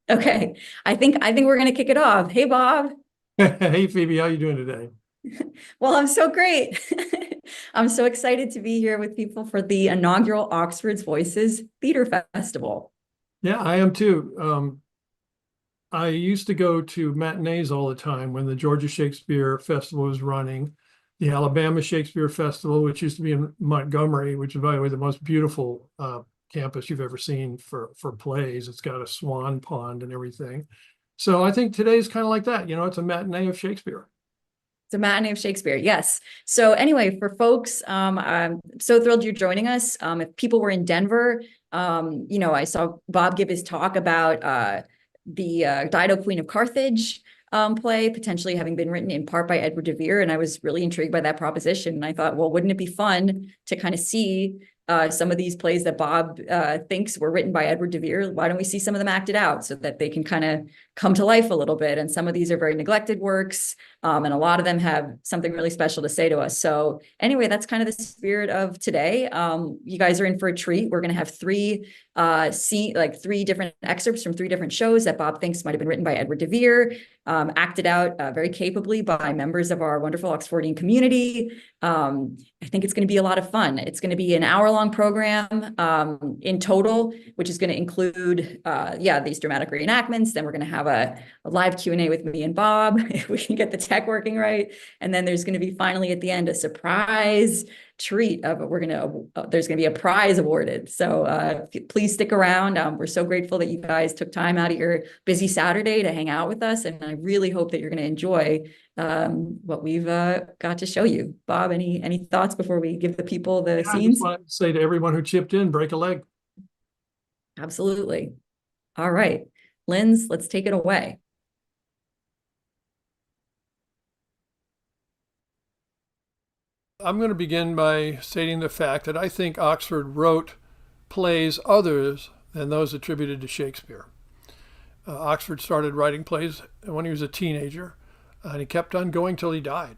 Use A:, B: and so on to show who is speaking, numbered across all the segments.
A: Okay, I think we're gonna kick it off. Hey, Bob.
B: Hey Phoebe, how you doing today?
A: Well, I'm so great. I'm so excited to be here with people for the inaugural Oxford's Voices Theater Festival.
B: Yeah, I am too. I used to go to matinees all the time when the Georgia Shakespeare Festival was running, the Alabama Shakespeare Festival, which used to be in Montgomery, which is, by the way, the most beautiful campus you've ever seen for plays. It's got a swan pond and everything. So I think today's kind of like that. It's a matinee of Shakespeare.
A: It's a matinee of Shakespeare, yes. So anyway, for folks, I'm so thrilled you're joining us. If people were in Denver, I saw Bob give his talk about the Dido, Queen of Carthage play, potentially having been written in part by Edward de Vere. And I was really intrigued by that proposition. And I thought, well, wouldn't it be fun to kind of see some of these plays that Bob thinks were written by Edward de Vere? Why don't we see some of them acted out so that they can kind of come to life a little bit? And some of these are very neglected works. And a lot of them have something really special to say to us. So anyway, that's kind of the spirit of today. You guys are in for a treat. We're going to have three different excerpts from three different shows that Bob thinks might have been written by Edward de Vere, acted out very capably by members of our wonderful Oxfordian community. I think it's going to be a lot of fun. It's going to be an hour-long program in total, which is going to include, these dramatic reenactments. Then we're going to have a live Q&A with me and Bob, if we can get the tech working right. And then there's going to be finally at the end a surprise treat of there's going to be a prize awarded. So please stick around. We're so grateful that you guys took time out of your busy Saturday to hang out with us. And I really hope that you're going to enjoy what we've got to show you. Bob, any thoughts before we give the people the
B: I just
A: scenes?
B: want to say to everyone who chipped in, break a leg.
A: Absolutely. All right, Linz, let's take it away.
B: I'm going to begin by stating the fact that I think Oxford wrote plays others than those attributed to Shakespeare. Oxford started writing plays when he was a teenager, and he kept on going till he died.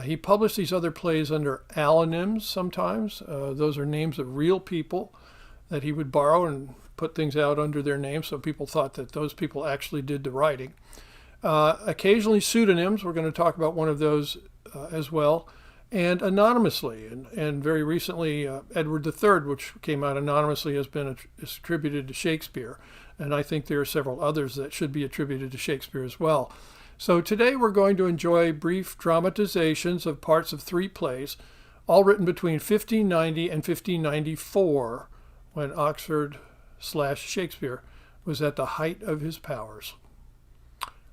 B: He published these other plays under allonyms sometimes. Those are names of real people that he would borrow and put things out under their name, so people thought that those people actually did the writing. Occasionally pseudonyms. We're going to talk about one of those as well. And anonymously, and very recently, Edward III, which came out anonymously, has been attributed to Shakespeare. And I think there are several others that should be attributed to Shakespeare as well. So today we're going to enjoy brief dramatizations of parts of three plays, all written between 1590 and 1594, when Oxford/Shakespeare was at the height of his powers.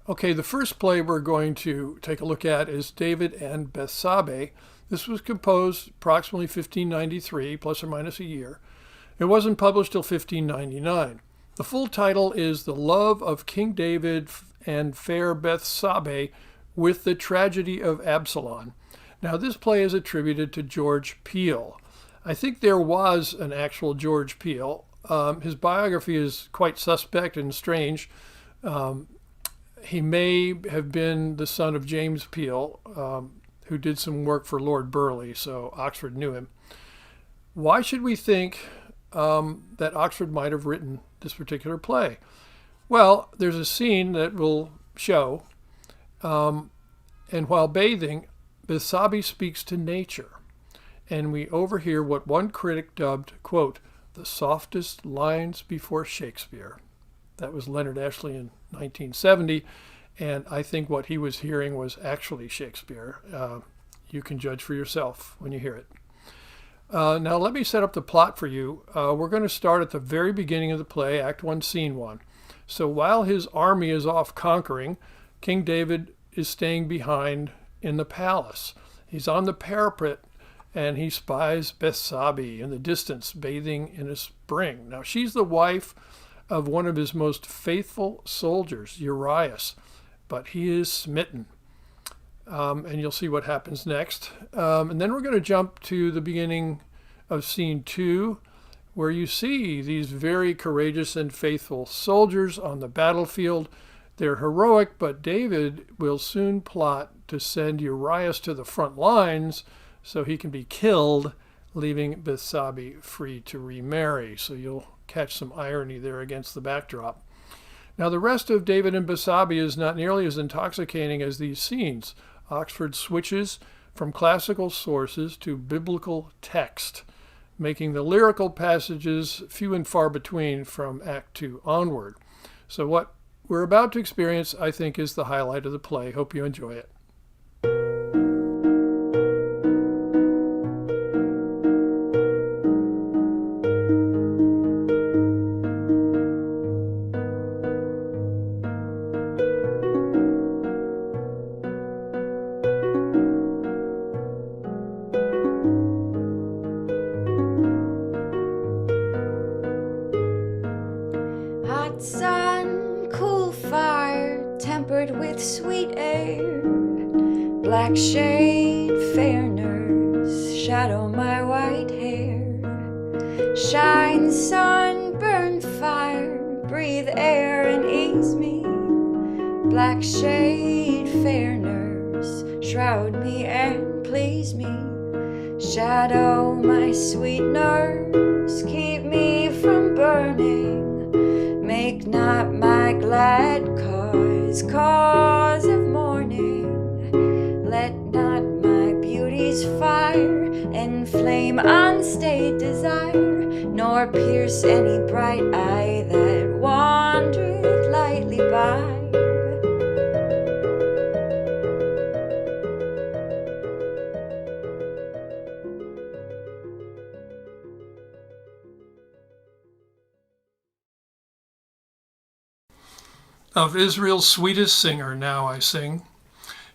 B: Okay, the first play we're going to take a look at is David and Bethsabe. This was composed approximately 1593, plus or minus a year. It wasn't published till 1599. The full title is The Love of King David and Fair Bethsabe with the Tragedy of Absalom. Now, this play is attributed to George Peele. I think there was an actual George Peele. His biography is quite suspect and strange. He may have been the son of James Peele, who did some work for Lord Burleigh, so Oxford knew him. Why should we think that Oxford might have written this particular play? Well, there's a scene that will show, and while bathing, Bethsabe speaks to nature, and we overhear what one critic dubbed, quote, the softest lines before Shakespeare. That was Leonard Ashley in 1970, and I think what he was hearing was actually Shakespeare. You can judge for yourself when you hear it. Now let me set up the plot for you. We're going to start at the very beginning of the play, Act 1, Scene 1. So while his army is off conquering, King David is staying behind in the palace. He's on the parapet, and he spies Bethsabe in the distance, bathing in a spring. Now she's the wife of one of his most faithful soldiers, Urias, but he is smitten. And you'll see what happens next. And then we're going to jump to the beginning of scene 2, where you see these very courageous and faithful soldiers on the battlefield. They're heroic, but David will soon plot to send Urias to the front lines so he can be killed, leaving Bethsabe free to remarry. So you'll catch some irony there against the backdrop. Now, the rest of David and Bethsabe is not nearly as intoxicating as these scenes. Oxford switches from classical sources to biblical text, making the lyrical passages few and far between from Act 2 onward. So what we're about to experience, I think, is the highlight of the play. Hope you enjoy it.
C: Hot sun, cool fire, tempered with sweet air. Black shade, fair nurse, shadow my white hair. Shine sun, burn fire, breathe air and ease me. Black shade, fair nurse, shroud me and please me. Shadow my sweet nurse, keep me from burning. Make not my glad cause of mourning. Let not my beauty's fire enflame unstayed desire, nor pierce any bright eye that wandereth lightly by.
B: Of Israel's sweetest singer now I sing,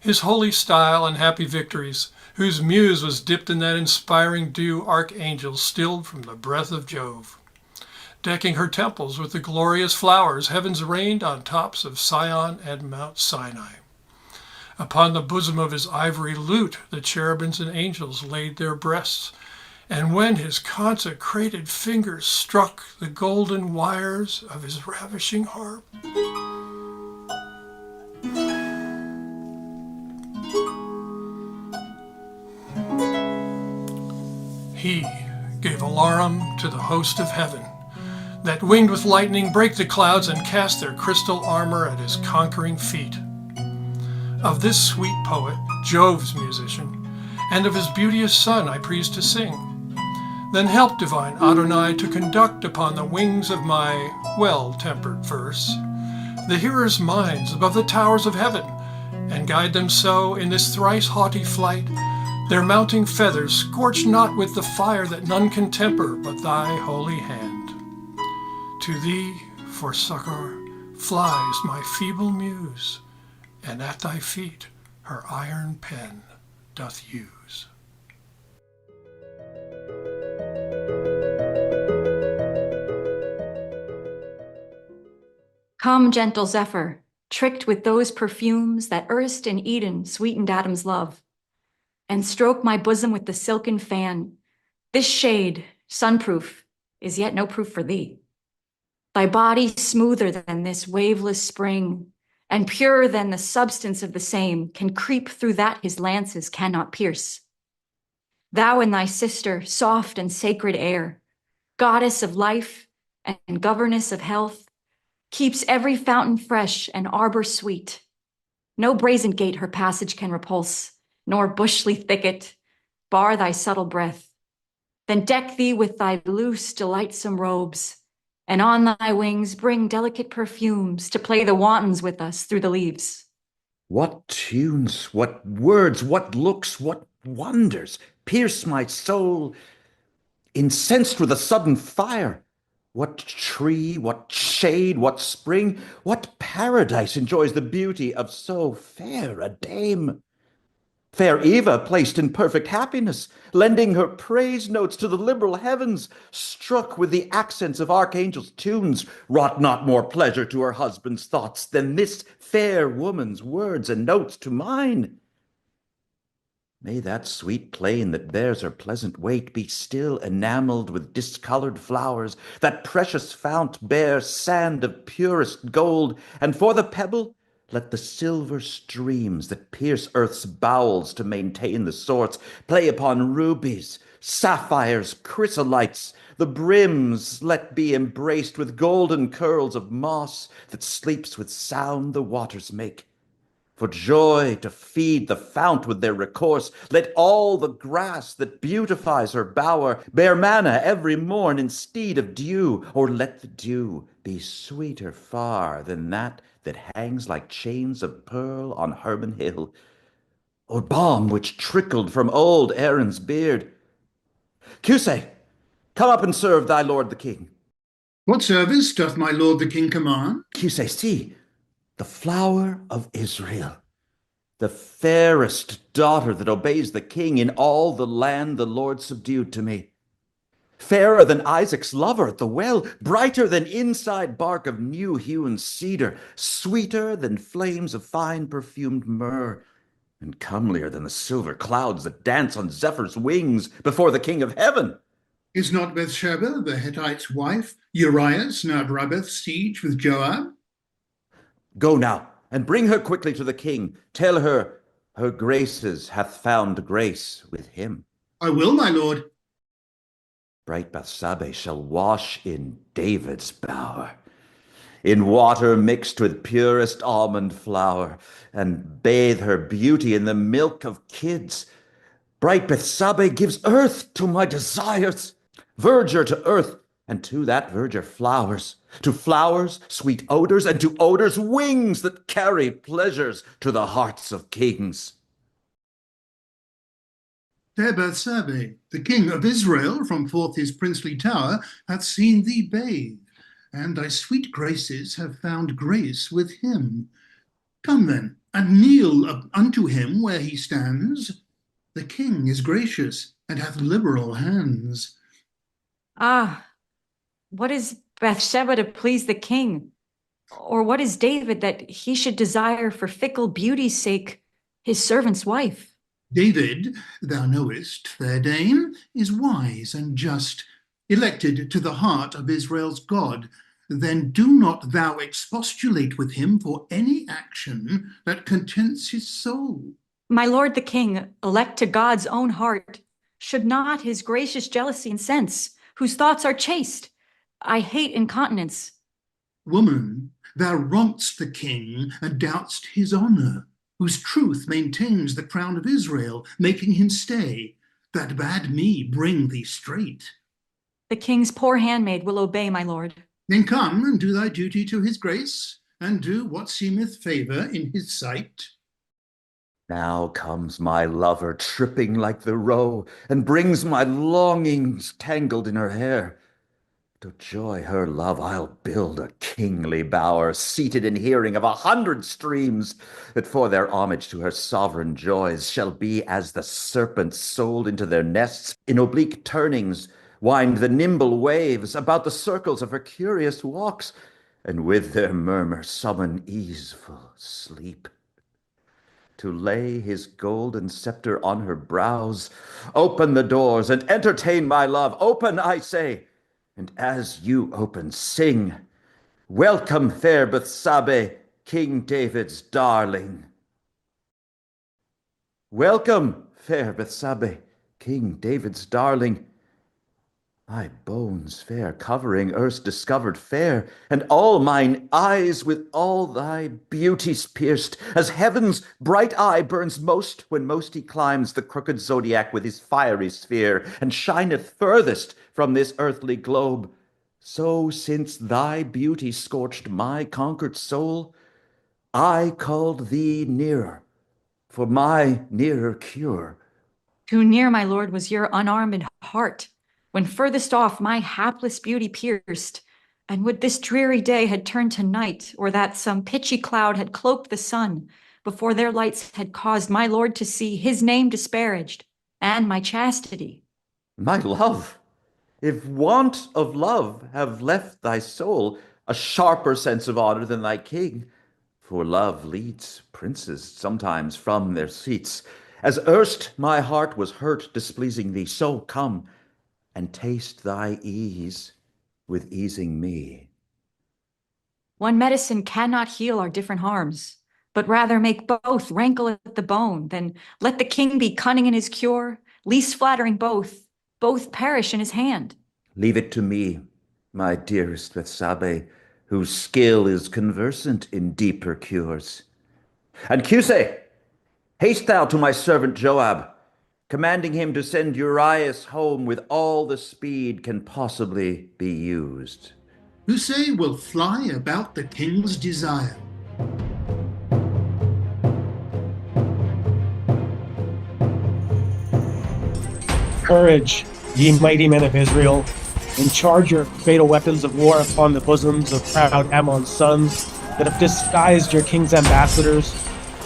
B: his holy style and happy victories, whose muse was dipped in that inspiring dew archangels stilled from the breath of Jove. Decking her temples with the glorious flowers, heavens rained on tops of Sion and Mount Sinai. Upon the bosom of his ivory lute the cherubims and angels laid their breasts, and when his consecrated fingers struck the golden wires of his ravishing harp, he gave alarum to the host of heaven, that winged with lightning break the clouds and cast their crystal armor at his conquering feet. Of this sweet poet, Jove's musician, and of his beauteous son I please to sing. Then help divine Adonai to conduct upon the wings of my well-tempered verse the hearers' minds above the towers of heaven, and guide them so in this thrice haughty flight, their mounting feathers scorch not with the fire that none can temper but thy holy hand. To thee for succor flies my feeble muse, and at thy feet her iron pen doth use.
A: Come, gentle Zephyr, tricked with those perfumes that erst in Eden sweetened Adam's love, and stroke my bosom with the silken fan. This shade, sunproof, is yet no proof for thee. Thy body smoother than this waveless spring, and purer than the substance of the same, can creep through that his lances cannot pierce. Thou and thy sister, soft and sacred air, goddess of life and governess of health, keeps every fountain fresh and arbor sweet. No brazen gate her passage can repulse, nor bushly thicket bar thy subtle breath. Then deck thee with thy loose, delightsome robes, and on thy wings bring delicate perfumes to play the wantons with us through the leaves.
D: What tunes, what words, what looks, what wonders pierce my soul, incensed with a sudden fire. What tree, what shade, what spring, what paradise enjoys the beauty of so fair a dame? Fair Eva, placed in perfect happiness, lending her praise notes to the liberal heavens, struck with the accents of archangels' tunes, wrought not more pleasure to her husband's thoughts than this fair woman's words and notes to mine. May that sweet plain that bears her pleasant weight be still enameled with discolored flowers, that precious fount bear sand of purest gold, and for the pebble, Let the silver streams that pierce earth's bowels to maintain the sorts play upon rubies, sapphires, chrysolites. The brims let be embraced with golden curls of moss that sleeps with sound the waters make. For joy to feed the fount with their recourse, let all the grass that beautifies her bower bear manna every morn in stead of dew, or let the dew be sweeter far than that hangs like chains of pearl on Hermon Hill, or balm which trickled from old Aaron's beard. Cusay, come up and serve thy lord the king.
E: What service doth my lord the king command?
D: Cusay, see, the flower of Israel, the fairest daughter that obeys the king in all the land the Lord subdued to me. Fairer than Isaac's lover at the well, brighter than inside bark of new-hewn cedar, sweeter than flames of fine perfumed myrrh, and comelier than the silver clouds that dance on Zephyr's wings before the King of Heaven.
E: Is not Bethsabe, the Hittite's wife, Urias, now at Rabbith siege with Joab?
D: Go now, and bring her quickly to the king. Tell her, her graces hath found grace with him.
E: I will, my lord.
D: Bright Bethsabe shall wash in David's bower, in water mixed with purest almond flour, and bathe her beauty in the milk of kids. Bright Bethsabe gives earth to my desires, verdure to earth, and to that verdure flowers, to flowers sweet odors, and to odors wings that carry pleasures to the hearts of kings.
E: Fair Bethsabe, the king of Israel from forth his princely tower hath seen thee bathe, and thy sweet graces have found grace with him. Come then, and kneel unto him where he stands. The king is gracious, and hath liberal hands.
A: Ah, what is Bathsheba to please the king? Or what is David that he should desire for fickle beauty's sake his servant's wife?
E: David, thou knowest, fair dame, is wise and just, elected to the heart of Israel's God. Then do not thou expostulate with him for any action that contents his soul.
A: My lord the king, elect to God's own heart, should not his gracious jealousy incense, whose thoughts are chaste? I hate incontinence.
E: Woman, thou wrong'st the king and doubt'st his honour, whose truth maintains the crown of Israel, making him stay, that bade me bring thee straight.
A: The king's poor handmaid will obey, my lord.
E: Then come and do thy duty to his grace, and do what seemeth favour in his sight.
D: Now comes my lover tripping like the roe, and brings my longings tangled in her hair. To joy her love I'll build a kingly bower, seated in hearing of 100 streams, that for their homage to her sovereign joys shall be as the serpents sold into their nests in oblique turnings, wind the nimble waves about the circles of her curious walks, and with their murmur summon easeful sleep. To lay his golden scepter on her brows, open the doors and entertain my love. Open, I say, and as you open, sing, welcome, fair Bethsabe, King David's darling. Welcome, fair Bethsabe, King David's darling. My bones fair covering earth's discovered fair, and all mine eyes with all thy beauties pierced, as heaven's bright eye burns most when most he climbs the crooked zodiac with his fiery sphere, and shineth furthest from this earthly globe. So since thy beauty scorched my conquered soul, I called thee nearer for my nearer cure.
A: Too near, my lord, was your unarmed heart, when furthest off my hapless beauty pierced. And would this dreary day had turned to night, or that some pitchy cloud had cloaked the sun, before their lights had caused my lord to see his name disparaged, and my chastity.
D: My love, if want of love have left thy soul a sharper sense of honor than thy king, for love leads princes sometimes from their seats, as erst my heart was hurt displeasing thee, so come and taste thy ease with easing me.
A: One medicine cannot heal our different harms. but rather make both rankle at the bone. Then let the king be cunning in his cure, least flattering both perish in his hand.
D: Leave it to me, my dearest Bethsabe, whose skill is conversant in deeper cures. And Cusay, haste thou to my servant Joab, commanding him to send Urias home with all the speed can possibly be used.
E: Cusay will fly about the king's desire.
F: Courage, ye mighty men of Israel, and charge your fatal weapons of war upon the bosoms of proud Ammon's sons that have disguised your king's ambassadors,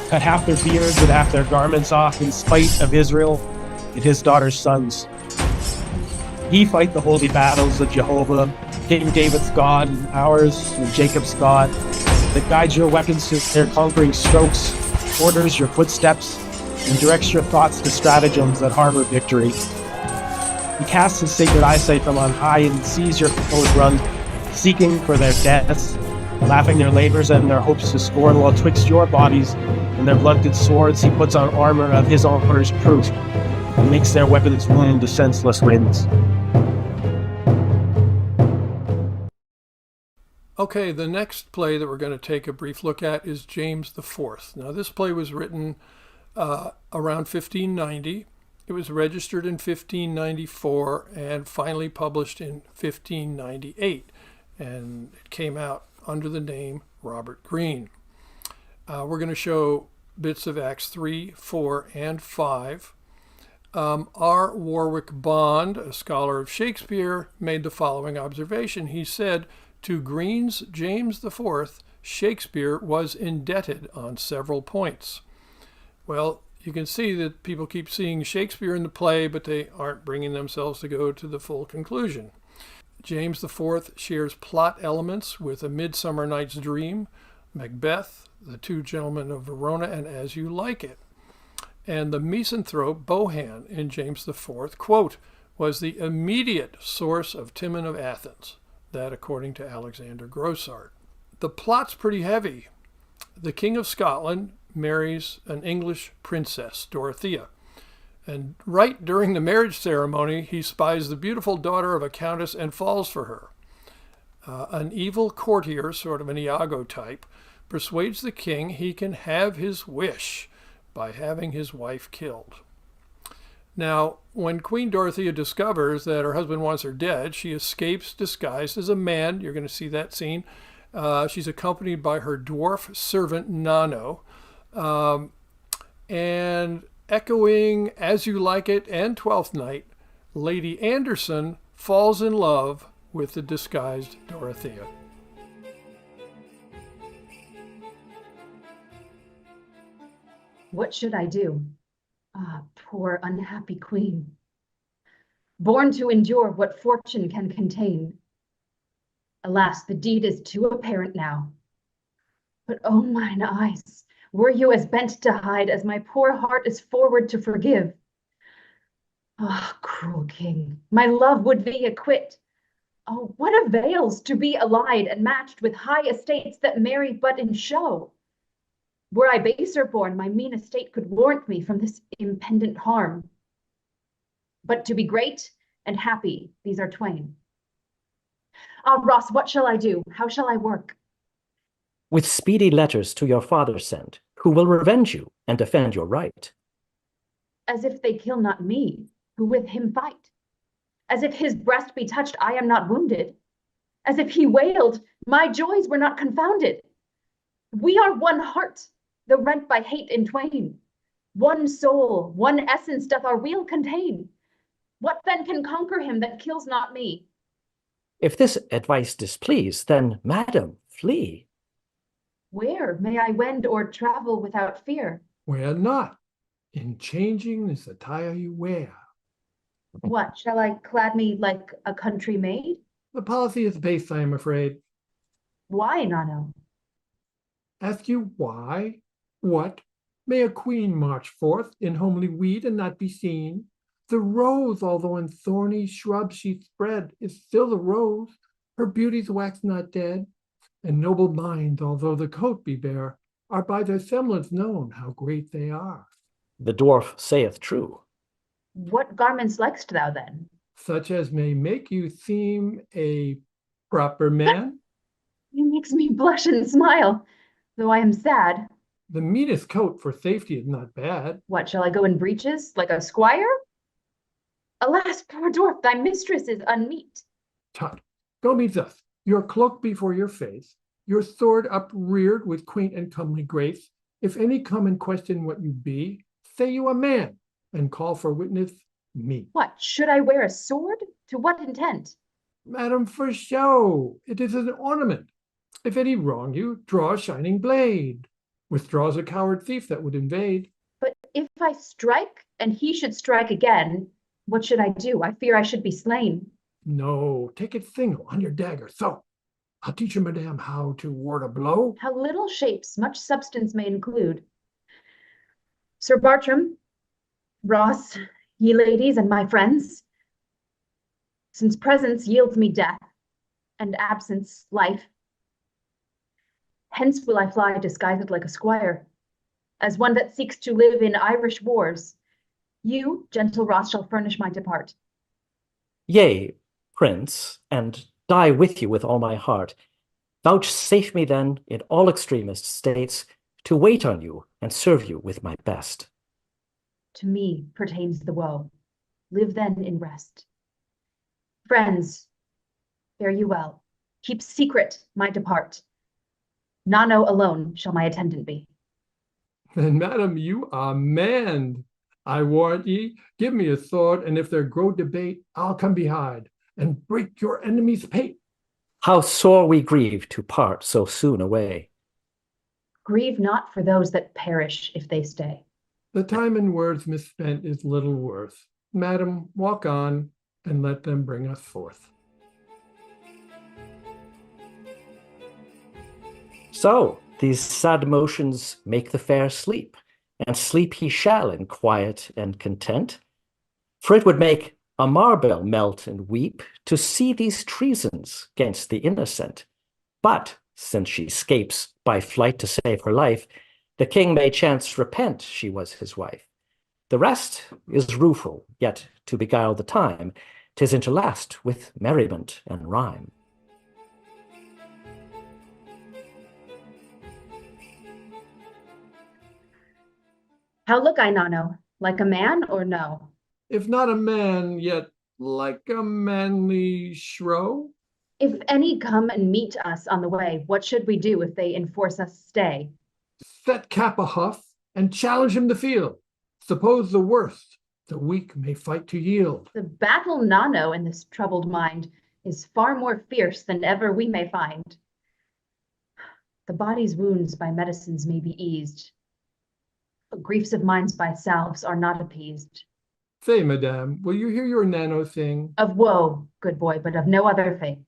F: cut half their beards and half their garments off in spite of Israel and his daughter's sons. Ye fight the holy battles of Jehovah, King David's God and ours, and Jacob's God, that guides your weapons to their conquering strokes, orders your footsteps, and directs your thoughts to stratagems that harbor victory. He casts his sacred eyesight from on high and sees your foes run, seeking for their deaths, laughing their labors and their hopes to scorn, while twixt your bodies and their blunted swords he puts on armor of his honor's proof, and makes their weapons wound the senseless winds.
B: Okay, the next play that we're going to take a brief look at is James IV. Now, this play was written around 1590. It was registered in 1594 and finally published in 1598. And it came out under the name Robert Greene. We're going to show bits of Acts 3, 4, and 5. R. Warwick Bond, a scholar of Shakespeare, made the following observation. He said, to Greene's James IV, Shakespeare was indebted on several points. Well, you can see that people keep seeing Shakespeare in the play, but they aren't bringing themselves to go to the full conclusion. James IV shares plot elements with A Midsummer Night's Dream, Macbeth, The Two Gentlemen of Verona, and As You Like It. And the misanthrope Bohan in James IV, quote, was the immediate source of Timon of Athens. That according to Alexander Grossart. The plot's pretty heavy. The King of Scotland marries an English princess, Dorothea. And right during the marriage ceremony, he spies the beautiful daughter of a countess and falls for her. An evil courtier, sort of an Iago type, persuades the king he can have his wish by having his wife killed. Now, when Queen Dorothea discovers that her husband wants her dead, she escapes disguised as a man. You're going to see that scene. She's accompanied by her dwarf servant, Nano. And echoing As You Like It and Twelfth Night, Lady Anderson falls in love with the disguised Dorothea.
G: What should I do? Ah, poor unhappy queen, born to endure what fortune can contain. Alas, the deed is too apparent now. But oh, mine eyes, were you as bent to hide as my poor heart is forward to forgive? Ah, cruel king, my love would thee acquit. Oh, what avails to be allied and matched with high estates that marry but in show? Were I baser born, my mean estate could warrant me from this impendent harm. But to be great and happy, these are twain. Ah, Ross, what shall I do? How shall I work?
H: With speedy letters to your father send, who will revenge you and defend your right.
G: As if they kill not me, who with him fight. As if his breast be touched, I am not wounded. As if he wailed, my joys were not confounded. We are one heart, though rent by hate in twain. One soul, one essence doth our weal contain. What then can conquer him that kills not me?
H: If this advice displease, then, madam, flee.
G: Where may I wend or travel without fear?
I: Where not? In changing this attire you wear.
G: What, shall I clad me like a country maid?
I: The policy is base, I am afraid.
G: Why, Nano?
I: Ask you why? What? May a queen march forth in homely weed and not be seen? The rose, although in thorny shrubs she spread, is still the rose. Her beauties wax not dead. And noble mind, although the coat be bare, are by their semblance known how great they are.
H: The dwarf saith true.
G: What garments likest thou then?
I: Such as may make you seem a proper man.
G: It makes me blush and smile, though I am sad.
I: The meanest coat for safety is not bad.
G: What, shall I go in breeches, like a squire? Alas, poor dwarf, thy mistress is unmeet.
I: Tut, go me thus, your cloak before your face, your sword upreared with quaint and comely grace. If any come and question what you be, say you a man, and call for witness me.
G: What, should I wear a sword? To what intent?
I: Madam, for show, it is an ornament. If any wrong you, draw a shining blade. Withdraws a coward thief that would invade.
G: But if I strike, and he should strike again, what should I do? I fear I should be slain.
I: No, take it single on your dagger, so. I'll teach you, madame, how to ward a blow.
G: How little shapes much substance may include. Sir Bartram, Ross, ye ladies and my friends, since presence yields me death, and absence life, hence will I fly disguised like a squire, as one that seeks to live in Irish wars. You, gentle Ross, shall furnish my depart.
H: Yea, prince, and die with you with all my heart. Vouchsafe me then, in all extremest states, to wait on you and serve you with my best.
G: To me pertains the woe. Live then in rest. Friends, fare you well. Keep secret my depart. Nano alone shall my attendant be.
I: Then, madam, you are manned. I warrant ye, give me a sword, and if there grow debate, I'll come behind and break your enemy's pate.
H: How sore we grieve to part so soon away.
G: Grieve not for those that perish if they stay.
I: The time and words misspent is little worth. Madam, walk on, and let them bring us forth.
H: So, these sad motions make the fair sleep, and sleep he shall in quiet and content. For it would make a marble melt and weep to see these treasons gainst the innocent. But, since she scapes by flight to save her life, the king may chance repent she was his wife. The rest is rueful, yet to beguile the time, 'tis interlaced with merriment and rhyme.
G: How look I, Nano? Like a man or no?
I: If not a man, yet like a manly shrow.
G: If any come and meet us on the way, what should we do if they enforce us stay?
I: Set cap a huff and challenge him to field. Suppose the worst, the weak may fight to yield.
G: The battle, Nano, in this troubled mind is far more fierce than ever we may find. The body's wounds by medicines may be eased, but griefs of minds by salves are not appeased.
I: Say, madame, will you hear your Nano sing?
G: Of woe, good boy, but of no other fate.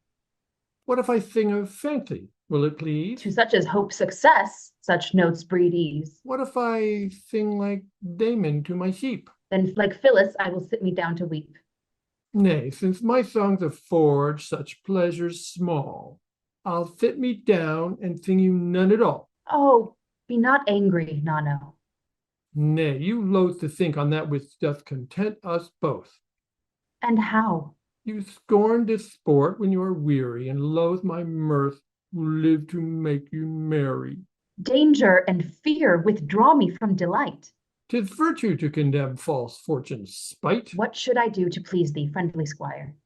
I: What if I sing of fancy? Will it please?
G: To such as hope success, such notes breed ease.
I: What if I sing like Damon to my sheep?
G: Then, like Phyllis, I will sit me down to weep.
I: Nay, since my songs afford such pleasures small, I'll sit me down and sing you none at all.
G: Oh, be not angry, Nano.
I: Nay, you loathe to think on that which doth content us both.
G: And how?
I: You scorn this sport when you are weary, and loathe my mirth, who live to make you merry.
G: Danger and fear withdraw me from delight.
I: 'Tis virtue to condemn false fortune's spite.
G: What should I do to please thee, friendly squire?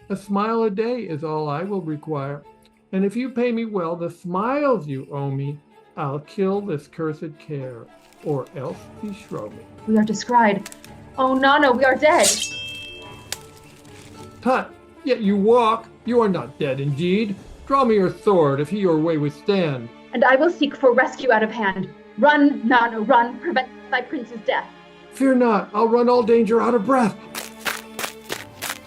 I: A smile a day is all I will require, and if you pay me well the smiles you owe me, I'll kill this cursed care, or else beshrow me.
G: We are descried. Oh, Nano, we are dead.
I: Tut, yet you walk, you are not dead indeed. Draw me your sword, if he your way withstand.
G: And I will seek for rescue out of hand. Run, Nano, run, prevent thy prince's death.
I: Fear not, I'll run all danger out of breath.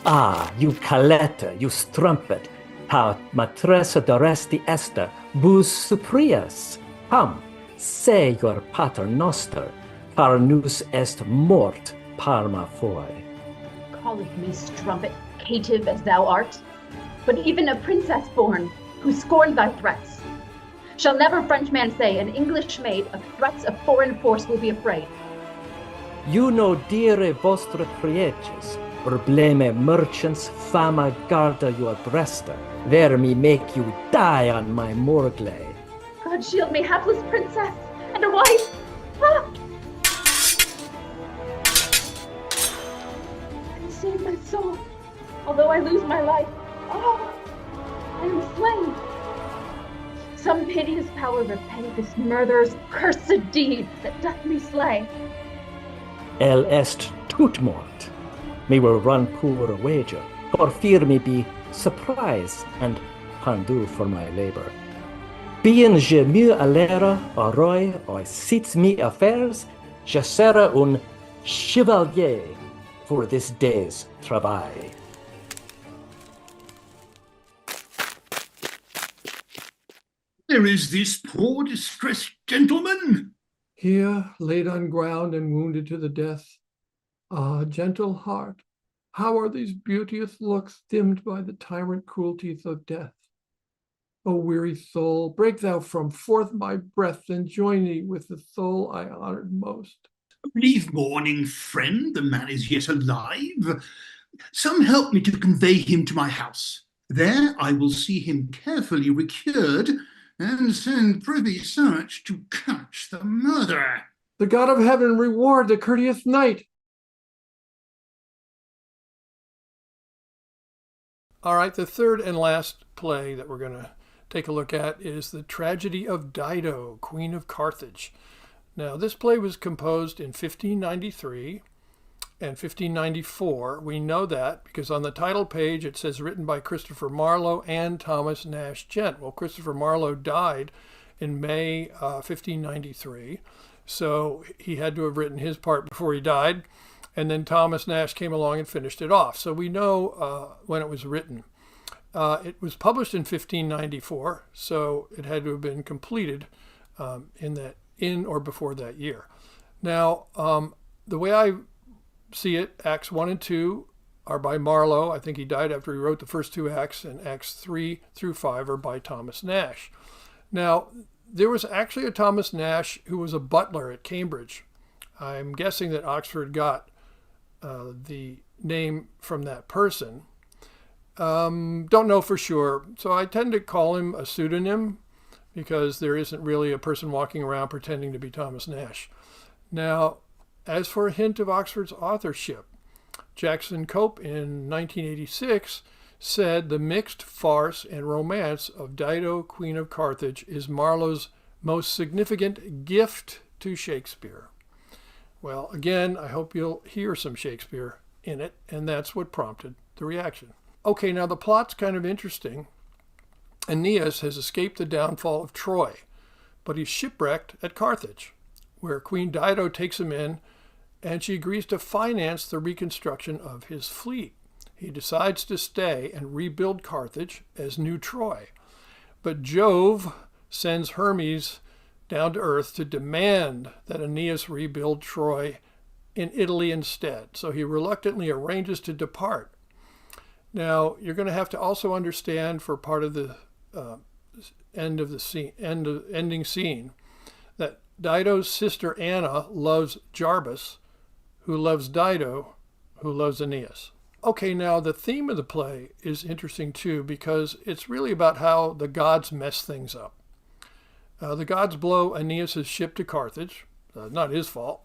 H: Ah, you caleta, you strumpet, how matressa doresti esta, bus suprias. Come, say your pater noster, par nous est mort parma foi.
G: Calleth me strumpet, caitiff as thou art, but even a princess born, who scorned thy threats. Shall never Frenchman say an English maid of threats of foreign force will be afraid.
H: You know dire vostre prieges, or blame merchants fama garda your bresta, there me make you die on my morglay.
G: God shield me, hapless princess, and a wife! Ah! And save my soul, although I lose my life. Oh, I am slain. Some piteous power repay this murderer's cursed deed that doth me slay.
H: El est tout mort. Me will run poor wager, for fear me be surprise and pendu for my labor. Bien je mieux allera au roi or sits me affairs, je serai un chevalier for this day's travail.
E: There is this poor distressed gentleman.
I: Here, laid on ground and wounded to the death. Ah, gentle heart, how are these beauteous looks dimmed by the tyrant cruelties of death? O weary soul, break thou from forth my breath, and join thee with the soul I honored most.
E: Leave mourning, friend, the man is yet alive. Some help me to convey him to my house. There I will see him carefully recured, and send privy search to catch the murderer.
I: The God of heaven reward the courteous knight.
B: All right, the third and last play that we're going to take a look at is The Tragedy of Dido, Queen of Carthage. Now, this play was composed in 1593 and 1594. We know that because on the title page it says written by Christopher Marlowe and Thomas Nash Gent. Well, Christopher Marlowe died in May 1593, so he had to have written his part before he died, and then Thomas Nash came along and finished it off. So we know when it was written. It was published in 1594, so it had to have been completed in or before that year. Now, the way I see it, Acts 1 and 2 are by Marlowe. I think he died after he wrote the first two acts, and Acts 3 through 5 are by Thomas Nash. Now, there was actually a Thomas Nash who was a butler at Cambridge. I'm guessing that Oxford got the name from that person. Don't know for sure. So I tend to call him a pseudonym because there isn't really a person walking around pretending to be Thomas Nash. Now, as for a hint of Oxford's authorship, Jackson Cope in 1986 said the mixed farce and romance of Dido, Queen of Carthage, is Marlowe's most significant gift to Shakespeare. Well, again, I hope you'll hear some Shakespeare in it, and that's what prompted the reaction. Okay, now the plot's kind of interesting. Aeneas has escaped the downfall of Troy, but he's shipwrecked at Carthage, where Queen Dido takes him in, and she agrees to finance the reconstruction of his fleet. He decides to stay and rebuild Carthage as New Troy. But Jove sends Hermes down to earth to demand that Aeneas rebuild Troy in Italy instead. So he reluctantly arranges to depart. Now, you're going to have to also understand for part of the ending scene that Dido's sister Anna loves Jarbas, who loves Dido, who loves Aeneas. Okay, now the theme of the play is interesting too because it's really about how the gods mess things up. The gods blow Aeneas' ship to Carthage, not his fault.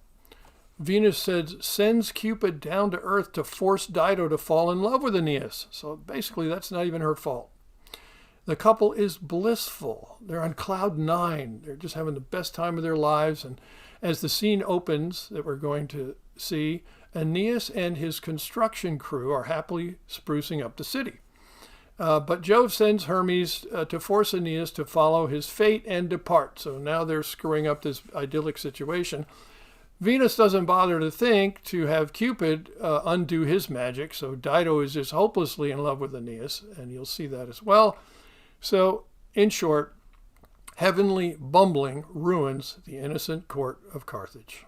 B: Venus sends Cupid down to earth to force Dido to fall in love with Aeneas. So basically that's not even her fault. The couple is blissful. They're on cloud 9. They're just having the best time of their lives. And as the scene opens that we're going to see, Aeneas and his construction crew are happily sprucing up the city. But Jove sends Hermes to force Aeneas to follow his fate and depart. So now they're screwing up this idyllic situation. Venus doesn't bother to think to have Cupid undo his magic. So Dido is just hopelessly in love with Aeneas, and you'll see that as well. So, in short, heavenly bumbling ruins the innocent court of Carthage.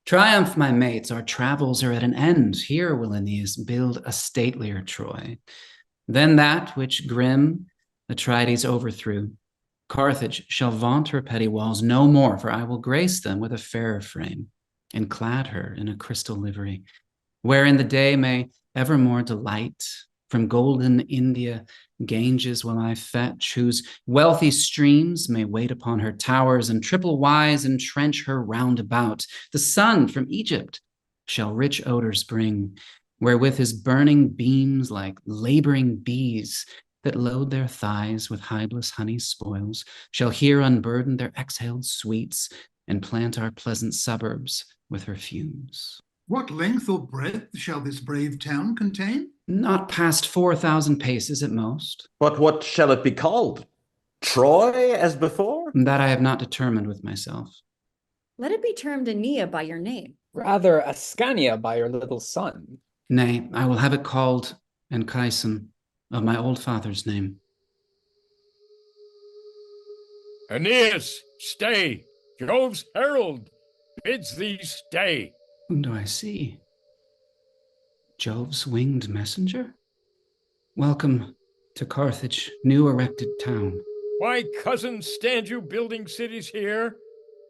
J: Triumph, my mates, our travels are at an end. Here will Aeneas build a statelier Troy. Then that which grim Atrides overthrew, Carthage shall vaunt her petty walls no more, for I will grace them with a fairer frame, and clad her in a crystal livery, wherein the day may evermore delight. From golden India Ganges will I fetch, whose wealthy streams may wait upon her towers, and triple wise entrench her round about. The sun from Egypt shall rich odors bring, wherewith his burning beams, like laboring bees that load their thighs with hideless honey spoils, shall here unburden their exhaled sweets, and plant our pleasant suburbs with her fumes.
E: What length or breadth shall this brave town contain?
J: Not past 4,000 paces at most.
D: But what shall it be called? Troy as before?
J: That I have not determined with myself.
A: Let it be termed Aenea by your name.
K: Rather Ascania by your little son.
J: Nay, I will have it called Anchises, of my old father's name.
L: Aeneas, stay! Jove's herald bids thee stay.
J: Whom do I see? Jove's winged messenger? Welcome to Carthage, new erected town.
L: Why, cousin, stand you building cities here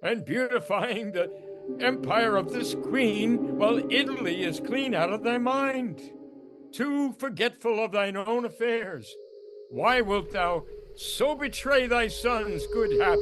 L: and beautifying the empire of this queen, while Italy is clean out of thy mind? Too forgetful of thine own affairs. Why wilt thou so betray thy son's good hap?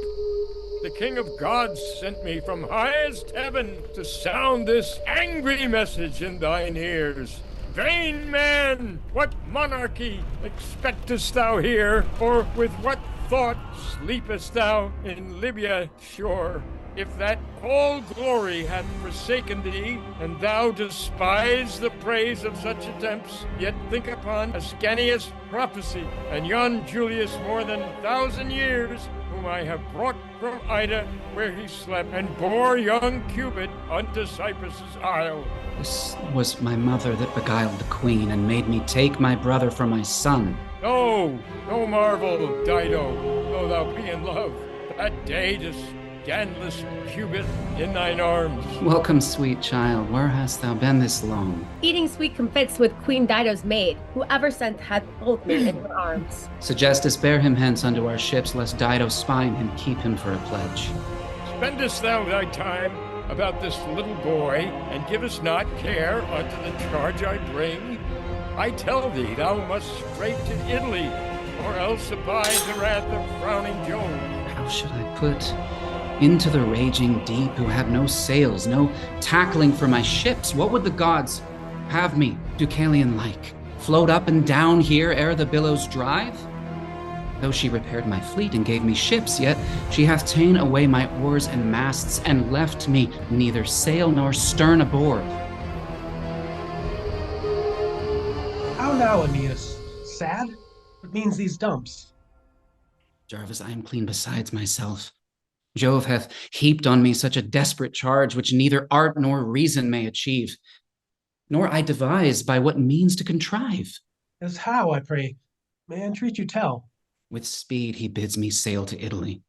L: The King of Gods sent me from highest heaven to sound this angry message in thine ears. Vain man, what monarchy expectest thou here, or with what thought sleepest thou in Libya shore? If that all glory hath forsaken thee, and thou despise the praise of such attempts, yet think upon Ascanius' prophecy, and yon Julius more than 1,000 years, whom I have brought from Ida, where he slept, and bore young Cupid unto Cyprus' isle.
J: This was my mother that beguiled the queen, and made me take my brother for my son.
L: No marvel, Dido, though thou be in love, that day to scandalous Cupid in thine arms.
J: Welcome, sweet child. Where hast thou been this long?
M: Eating sweet comfits with Queen Dido's maid, whoever sent hath both me in her arms.
J: Suggest us bear him hence unto our ships, lest Dido spine him, keep him for a pledge.
L: Spendest thou thy time about this little boy, and givest not care unto the charge I bring? I tell thee, thou must straight to Italy, or else abide the wrath of frowning Jove.
J: How should I put into the raging deep, who have no sails, no tackling for my ships? What would the gods have me, Deucalion-like, float up and down here ere the billows drive? Though she repaired my fleet and gave me ships, yet she hath ta'en away my oars and masts, and left me neither sail nor stern aboard.
F: How now, Aeneas? Sad? What means these dumps?
J: Jarvis, I am clean besides myself. Jove hath heaped on me such a desperate charge, which neither art nor reason may achieve, nor I devise by what means to contrive.
F: As how, I pray? May I entreat you tell?
J: With speed he bids me sail to Italy,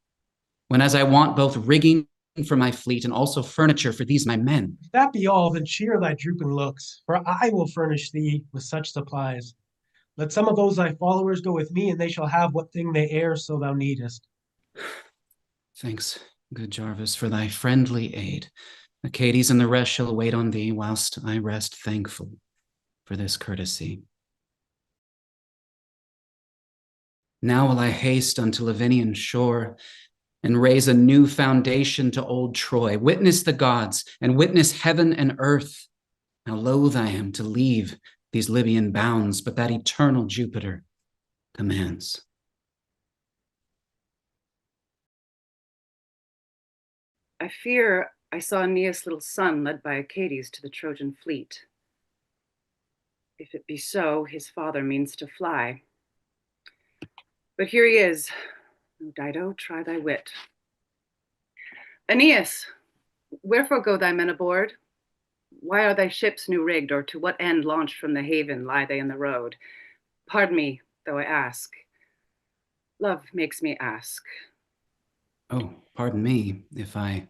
J: when as I want both rigging for my fleet and also furniture for these my men.
F: If that be all, then cheer thy drooping looks, for I will furnish thee with such supplies. Let some of those thy followers go with me, and they shall have what thing they ere so thou needest.
J: Thanks, good Jarvis, for thy friendly aid. Acades and the rest shall wait on thee, whilst I rest thankful for this courtesy. Now will I haste unto Lavinian shore, and raise a new foundation to old Troy. Witness the gods, and witness heaven and earth, how loath I am to leave these Libyan bounds, but that eternal Jupiter commands.
N: I fear I saw Aeneas' little son led by Acades to the Trojan fleet. If it be so, his father means to fly. But here he is. Oh, Dido, try thy wit. Aeneas, wherefore go thy men aboard? Why are thy ships new rigged, or to what end launched from the haven lie they in the road? Pardon me, though I ask. Love makes me ask.
J: Oh, pardon me if I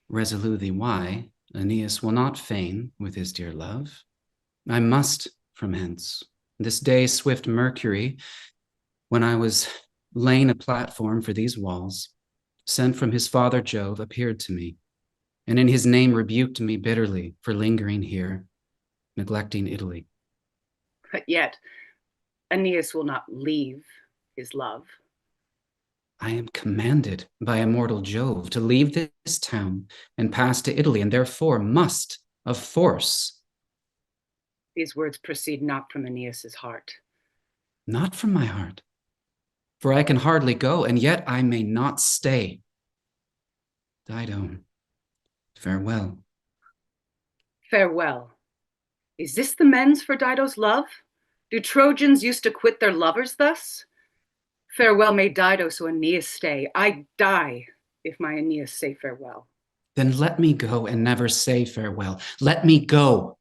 J: resolue thee why. Aeneas will not feign with his dear love. I must from hence. This day swift Mercury, when I was laying a platform for these walls, sent from his father Jove, appeared to me, and in his name rebuked me bitterly for lingering here, neglecting Italy.
N: But yet, Aeneas will not leave his love.
J: I am commanded by immortal Jove to leave this town and pass to Italy, and therefore must, of force.
N: These words proceed not from Aeneas's heart.
J: Not from my heart, for I can hardly go, and yet I may not stay. Dido, farewell.
N: Farewell. Is this the mens for Dido's love? Do Trojans used to quit their lovers thus? Farewell may Dido, so Aeneas stay. I die if my Aeneas say farewell.
J: Then let me go and never say farewell. Let me go.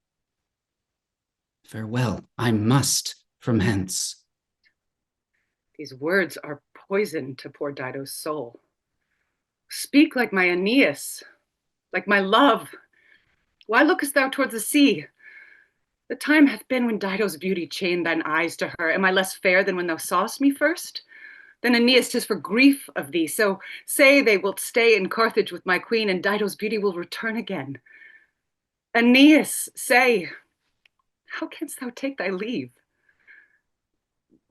J: Farewell, I must from hence.
N: These words are poison to poor Dido's soul. Speak like my Aeneas, like my love. Why lookest thou towards the sea? The time hath been when Dido's beauty chained thine eyes to her. Am I less fair than when thou sawest me first? Then Aeneas, 'tis for grief of thee. So say they wilt stay in Carthage with my queen, and Dido's beauty will return again. Aeneas, say, how canst thou take thy leave?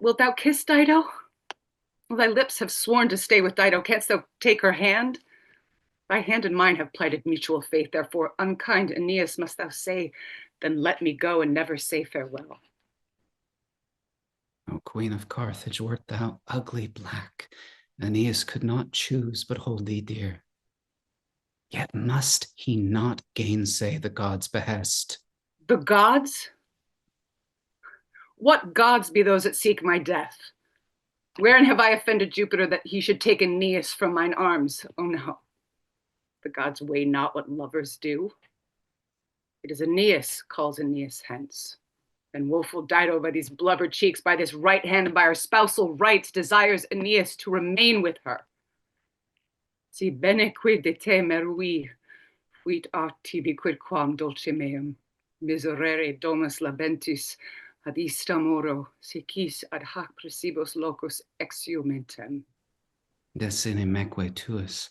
N: Wilt thou kiss Dido? Well, thy lips have sworn to stay with Dido. Canst thou take her hand? Thy hand and mine have plighted mutual faith. Therefore, unkind Aeneas, must thou say, then let me go and never say farewell.
J: O Queen of Carthage, wert thou ugly black, Aeneas could not choose but hold thee dear. Yet must he not gainsay the gods' behest.
N: The gods? What gods be those that seek my death? Wherein have I offended Jupiter that he should take Aeneas from mine arms? Oh no, the gods weigh not what lovers do. It is Aeneas calls Aeneas hence. And woeful Dido, by these blubbered cheeks, by this right hand, and by her spousal rights, desires Aeneas to remain with her. Si bene quid de te merui, fuit a tibi quidquam dulce meum, miserere domus labentis, ad istam oro, si quis ad hac precibus locus exumentem.
J: Desine meque tuus,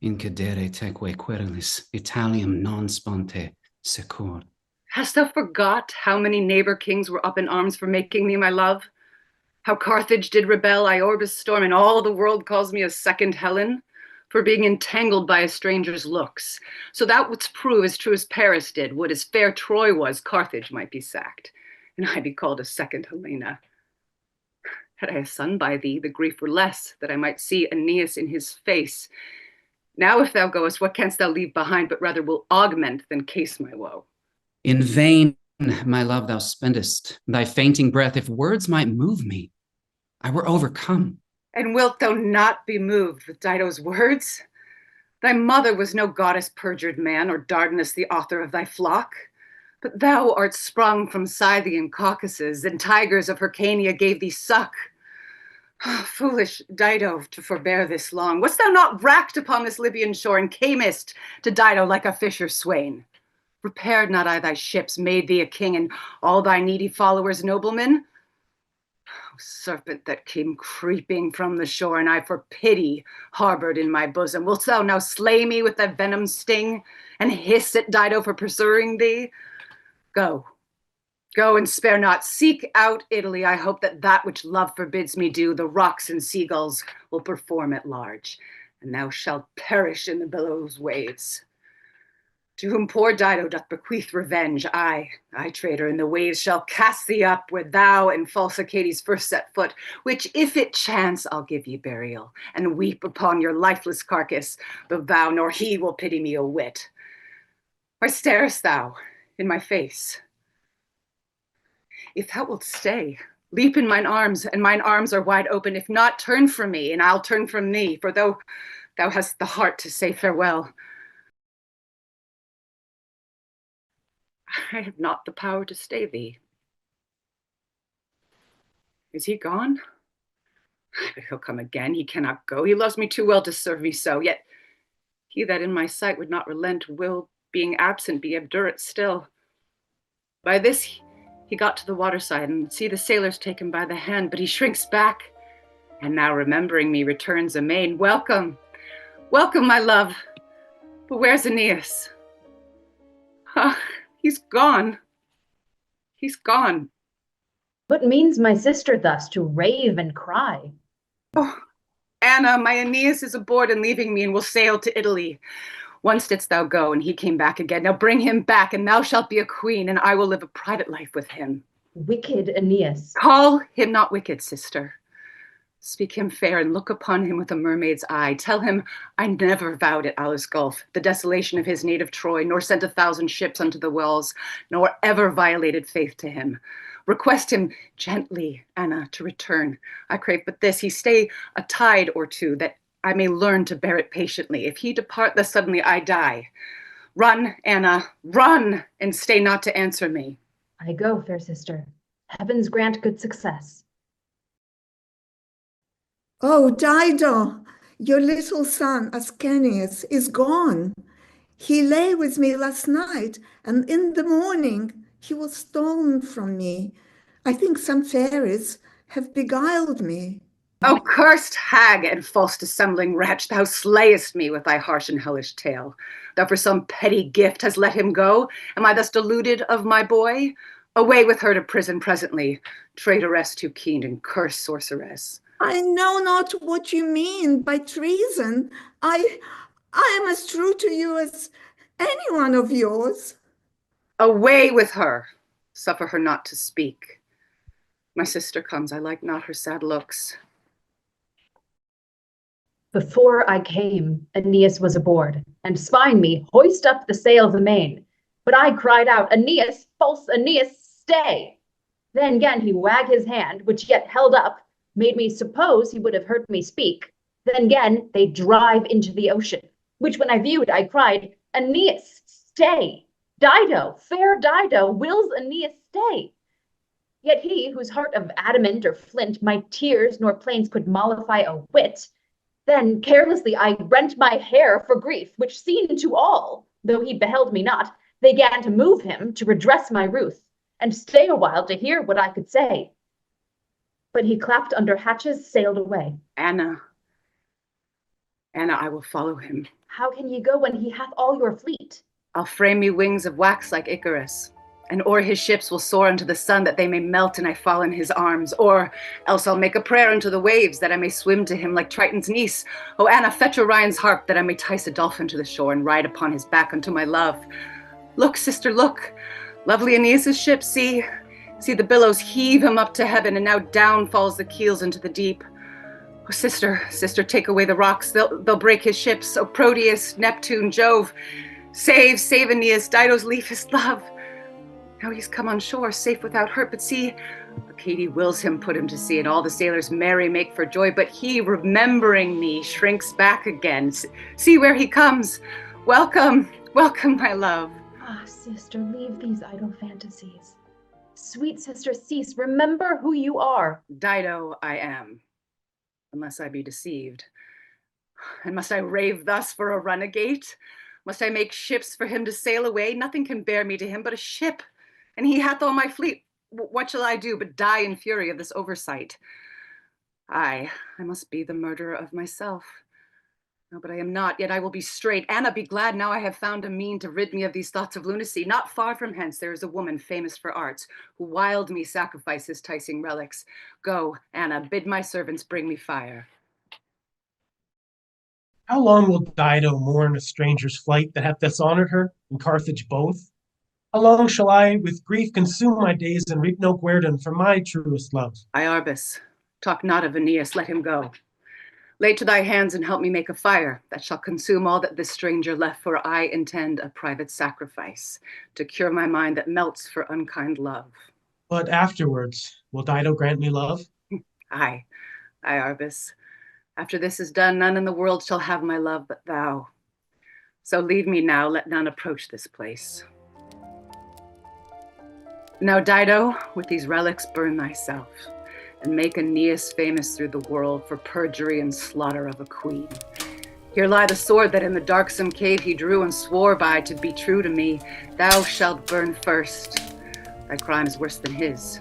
J: incedere teque querelis, Italium non sponte secur.
N: Hast thou forgot how many neighbor kings were up in arms for making thee my love? How Carthage did rebel, Iorbus storm, and all the world calls me a second Helen for being entangled by a stranger's looks. So thou wouldst prove as true as Paris did, would as fair Troy was, Carthage might be sacked, and I be called a second Helena. Had I a son by thee, the grief were less, that I might see Aeneas in his face. Now if thou goest, what canst thou leave behind, but rather will augment than case my woe?
J: In vain, my love, thou spendest thy fainting breath. If words might move me, I were overcome.
N: And wilt thou not be moved with Dido's words? Thy mother was no goddess perjured man, or Dardanus the author of thy flock. But thou art sprung from Scythian Caucasus, and tigers of Hyrcania gave thee suck. Oh, foolish Dido, to forbear this long. Wast thou not racked upon this Libyan shore, and camest to Dido like a fisher swain? Repaired not I thy ships, made thee a king, and all thy needy followers noblemen? O serpent that came creeping from the shore, and I for pity harbored in my bosom, wilt thou now slay me with thy venom sting, and hiss at Dido for pursuing thee? Go, go and spare not. Seek out Italy. I hope that that which love forbids me do, the rocks and seagulls will perform at large, and thou shalt perish in the billows' waves. To whom poor Dido doth bequeath revenge, I, traitor, in the waves shall cast thee up where thou and false Achates first set foot, which if it chance I'll give ye burial, and weep upon your lifeless carcass, though thou nor he will pity me a whit. Why starest thou in my face? If thou wilt stay, leap in mine arms, and mine arms are wide open. If not, turn from me, and I'll turn from thee, for though thou hast the heart to say farewell, I have not the power to stay thee. Is he gone? But he'll come again. He cannot go. He loves me too well to serve me so. Yet he that in my sight would not relent will being absent, be obdurate still. By this he got to the waterside, and see the sailors take him by the hand, but he shrinks back, and now remembering me returns amain. Welcome, welcome, my love. But where's Aeneas? Ah, he's gone. He's gone.
G: What means my sister thus to rave and cry?
N: Oh, Anna, my Aeneas is aboard and leaving me, and will sail to Italy. Once didst thou go, and he came back again. Now bring him back, and thou shalt be a queen, and I will live a private life with him.
G: Wicked Aeneas.
N: Call him not wicked, sister. Speak him fair, and look upon him with a mermaid's eye. Tell him I never vowed at Aulis Gulf the desolation of his native Troy, nor sent 1,000 ships unto the wells, nor ever violated faith to him. Request him gently, Anna, to return. I crave but this, he stay a tide or two, that I may learn to bear it patiently. If he depart thus suddenly, I die. Run, Anna, run, and stay not to answer me.
G: I go, fair sister. Heavens grant good success.
O: Oh, Dido, your little son, Ascanius, is gone. He lay with me last night, and in the morning he was stolen from me. I think some fairies have beguiled me.
N: O cursed hag and false dissembling wretch, thou slayest me with thy harsh and hellish tale. Thou for some petty gift hast let him go. Am I thus deluded of my boy? Away with her to prison presently, traitoress too keen and cursed sorceress.
O: I know not what you mean by treason. I am as true to you as any one of yours.
N: Away with her. Suffer her not to speak. My sister comes, I like not her sad looks.
G: Before I came, Aeneas was aboard, and spying me, hoist up the sails amain. But I cried out, Aeneas, false Aeneas, stay! Then again he wagged his hand, which yet held up, made me suppose he would have heard me speak. Then again they drive into the ocean, which when I viewed, I cried, Aeneas, stay! Dido, fair Dido, wills Aeneas stay? Yet he, whose heart of adamant or flint my tears nor plaints could mollify a whit, then carelessly I rent my hair for grief, which seen to all, though he beheld me not, they gan to move him to redress my ruth, and stay a while to hear what I could say. But he clapped under hatches, sailed away.
N: Anna, I will follow him.
G: How can ye go when he hath all your fleet?
N: I'll frame me wings of wax like Icarus, and o'er his ships will soar unto the sun, that they may melt and I fall in his arms. Or else I'll make a prayer unto the waves, that I may swim to him like Triton's niece. O Anna, fetch Orion's harp, that I may tice a dolphin to the shore and ride upon his back unto my love. Look, sister, look. Lovely Aeneas' ship, see the billows heave him up to heaven, and now down falls the keels into the deep. Oh, sister, take away the rocks. They'll break his ships. Oh, Proteus, Neptune, Jove, save Aeneas, Dido's liefest love. Now he's come on shore, safe without hurt, but see, Arcady wills him put him to sea, and all the sailors merry make for joy, but he, remembering me, shrinks back again. See where he comes. Welcome, my love.
G: Ah, sister, leave these idle fantasies. Sweet sister, cease. Remember who you are.
N: Dido I am, unless I be deceived. And must I rave thus for a runagate? Must I make ships for him to sail away? Nothing can bear me to him but a ship, and he hath all my fleet. What shall I do but die in fury of this oversight? I must be the murderer of myself. No, but I am not, yet I will be straight. Anna, be glad now I have found a mean to rid me of these thoughts of lunacy. Not far from hence there is a woman famous for arts, who wild me sacrifice his ticing relics. Go, Anna, bid my servants bring me fire.
F: How long will Dido mourn a stranger's flight that hath dishonored her, and Carthage both? How long shall I with grief consume my days and reap no guerdon for my truest love?
N: Iarbas, talk not of Aeneas, let him go. Lay to thy hands and help me make a fire that shall consume all that this stranger left, for I intend a private sacrifice to cure my mind that melts for unkind love.
F: But afterwards, will Dido grant me love?
N: Aye, Iarbas. After this is done, none in the world shall have my love but thou. So leave me now, let none approach this place. Now, Dido, with these relics burn thyself, and make Aeneas famous through the world for perjury and slaughter of a queen. Here lie the sword that in the darksome cave he drew and swore by to be true to me. Thou shalt burn first. Thy crime is worse than his.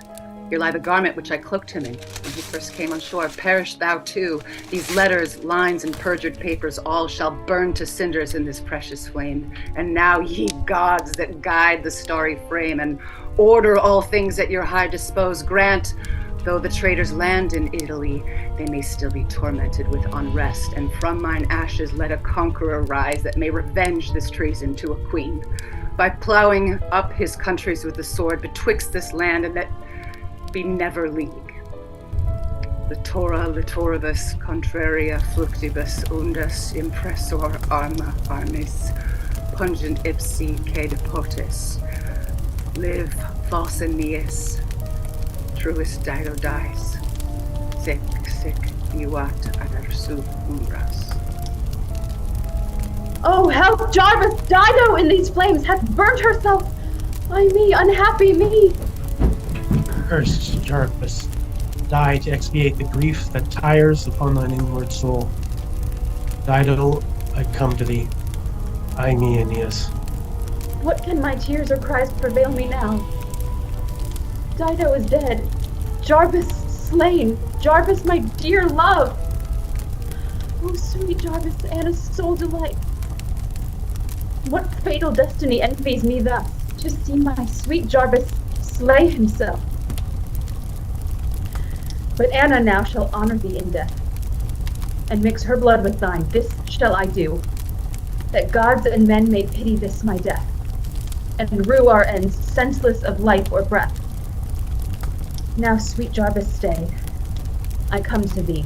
N: Here lie the garment which I cloaked him in when he first came on shore. Perish thou too. These letters, lines, and perjured papers all shall burn to cinders in this precious flame. And now, ye gods that guide the starry frame and order all things at your high dispose, grant, though the traitors land in Italy, they may still be tormented with unrest. And from mine ashes let a conqueror rise that may revenge this treason to a queen, by plowing up his countries with the sword betwixt this land, and that be never league. Littora litoribus contraria fluctibus undus impressor arma armis pungent ipsi que depotis. Live false Aeneas, truest Dido dies. Sic iuat aversu umbras.
G: Oh, help, Jarvis! Dido in these flames hath burnt herself! By me, unhappy me!
F: Cursed Jarvis, die to expiate the grief that tires upon thine inward soul. Dido, I come to thee. I me, Aeneas.
G: What can my tears or cries prevail me now? Dido is dead. Jarvis slain. Jarvis, my dear love. Oh, sweet Jarvis, Anna's sole delight. What fatal destiny envies me thus, to see my sweet Jarvis slay himself? But Anna now shall honor thee in death, and mix her blood with thine. This shall I do, that gods and men may pity this my death, and rue our ends, senseless of life or breath. Now, sweet Jarvis, stay. I come to thee.